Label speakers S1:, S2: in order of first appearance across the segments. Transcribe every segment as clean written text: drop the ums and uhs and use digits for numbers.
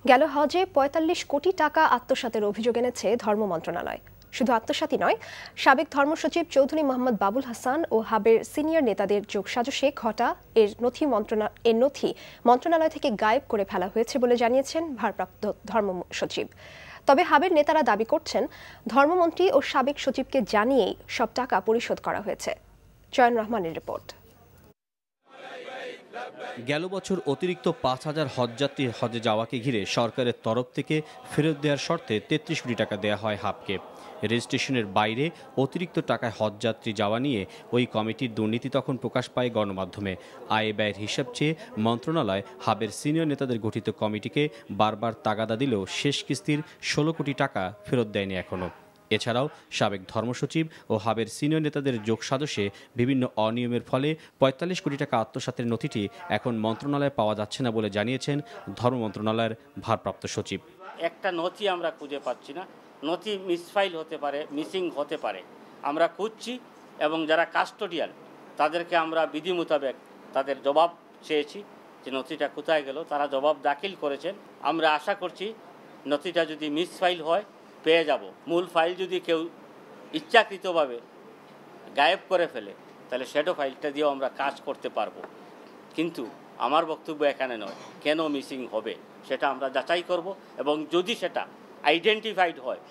S1: গেল হজে ৪৫ কোটি টাকা আত্মসাতের অভিযোগ এনেছে ধর্ম মন্ত্রণালয়। শুধু আত্মসাতই নয়, সাবেক ধর্মসচিব চৌধুরী মোহাম্মদ বাবুল হাসান ও হাবের সিনিয়র নেতাদের যোগসাজশে ঘটা এর নথি মন্ত্রণালয় থেকে গায়েব করে ফেলা হয়েছে বলে জানিয়েছেন ভারপ্রাপ্ত ধর্ম সচিব। তবে হাবের নেতারা দাবি করছেন, ধর্মমন্ত্রী ও সাবেক সচিবকে জানিয়েই সব টাকা পরিশোধ করা হয়েছে। চয়ন রহমানের রিপোর্ট।
S2: গেল বছর অতিরিক্ত ৫,০০০ হজযাত্রী হজে যাওয়াকে ঘিরে সরকারের তরফ থেকে ফেরত দেওয়ার শর্তে ৩৩ কোটি টাকা দেওয়া হয় হাবকে। রেজিস্ট্রেশনের বাইরে অতিরিক্ত টাকায় হজযাত্রী যাওয়া নিয়ে ওই কমিটির দুর্নীতি তখন প্রকাশ পায় গণমাধ্যমে। আয় ব্যয়ের হিসাব চেয়ে মন্ত্রণালয় হাবের সিনিয়র নেতাদের গঠিত কমিটিকে বারবার তাগাদা দিলেও শেষ কিস্তির ১৬ কোটি টাকা ফেরত দেয়নি এখনও। এছাড়াও সাবেক ধর্মসচিব ও হাবের সিনিয়র নেতাদের যোগসাজশে বিভিন্ন অনিয়মের ফলে ৪৫ কোটি টাকা আত্মসাতের নথিটি এখন মন্ত্রণালয়ে পাওয়া যাচ্ছে না বলে জানিয়েছেন ধর্ম মন্ত্রণালয়ের ভারপ্রাপ্ত সচিব।
S3: একটা নথি আমরা খুঁজে পাচ্ছি না, নথি মিসফাইল হতে পারে, মিসিং হতে পারে, আমরা খুঁজছি এবং যারা কাস্টোডিয়ান তাদেরকে আমরা বিধি মোতাবেক তাদের জবাব চেয়েছি যে নথিটা কোথায় গেল। তারা জবাব দাখিল করেছেন। আমরা আশা করছি নথিটা যদি মিসফাইল হয় পেয়ে যাব। মূল ফাইল যদি কেউ ইচ্ছাকৃতভাবে গায়েব করে ফেলে তাহলে শ্যাডো ফাইলটা দিয়েও আমরা কাজ করতে পারবো। কিন্তু আমার বক্তব্য এখানে নয়, কেন মিসিং হবে সেটা আমরা যাচাই করব এবং যদি সেটা আইডেন্টিফাইড হয়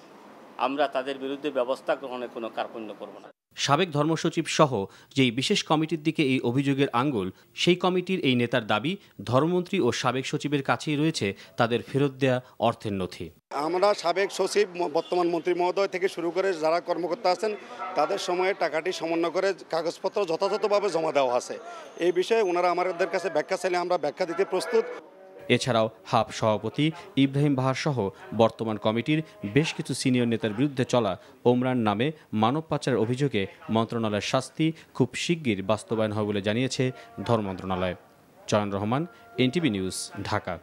S3: আমরা তাদের বিরুদ্ধে ব্যবস্থা গ্রহণের কোনো কার্পণ্য করব না।
S2: সাবেক ধর্মসচিব সহ যেই বিশেষ কমিটির দিকে এই অভিযোগের আঙ্গুল, সেই কমিটির এই নেতার দাবি, ধর্মমন্ত্রী ও সাবেক সচিবের কাছেই রয়েছে তাদের ফেরত দেয়া অর্থের নথি।
S4: আমরা সাবেক সচিব, বর্তমান মন্ত্রী মহোদয় থেকে শুরু করে যারা কর্মকর্তা আছেন তাদের সময়ে টাকাটি সমন্বয় করে কাগজপত্র যথাযথভাবে জমা দেওয়া আছে। এই বিষয়ে ওনারা আমাদের কাছে ব্যাখ্যা চাইলে আমরা ব্যাখ্যা দিতে প্রস্তুত।
S2: এছাড়াও হাব সভাপতি ইব্রাহিম বাহার সহ বর্তমান কমিটির বেশ কিছু সিনিয়র নেতার বিরুদ্ধে চলা ওমরান নামে মানব পাচারের অভিযোগে মন্ত্রণালয়ের শাস্তি খুব শিগগির বাস্তবায়ন হবে বলে জানিয়েছে ধর্ম মন্ত্রণালয়। চয়ন রহমান, এনটিভি নিউজ, ঢাকা।